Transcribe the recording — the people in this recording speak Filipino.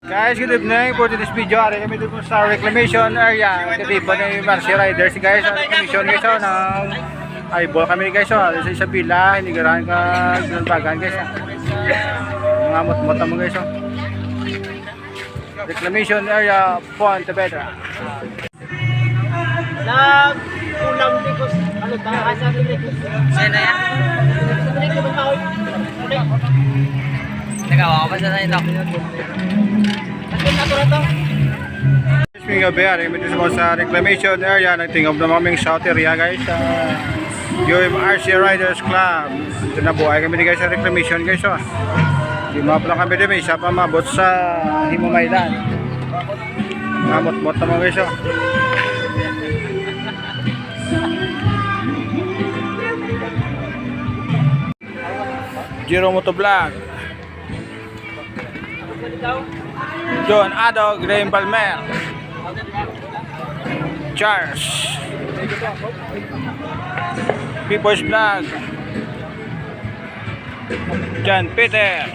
Guys, good evening. For this video, ari kami dito sa reclamation area. Katipan ng Marcy Riders guys. Ang reclamation guys, ng eyeball kami guys. Sa isa pila, hinigarahan ka ng bagan guys. Mga mot-mota mo guys. Reclamation area, Pontevedra. Ulam ni ko ano ta sa ni ko. Sino yan? Nagawa ko pa sa ito. Speaking of bear, kami dito sa reclamation area. Nagtingog na kaming south area guys. UMRC Riders Club. Ito na buhay kami guys sa reclamation guys. Di mapala kami dito. Isa pa mabot sa Himamaylan. Ngamot-mot na mga guys. Jiro Motovlog, John Adog, Graham Palmer, Charles, People's Vlog, John Peter,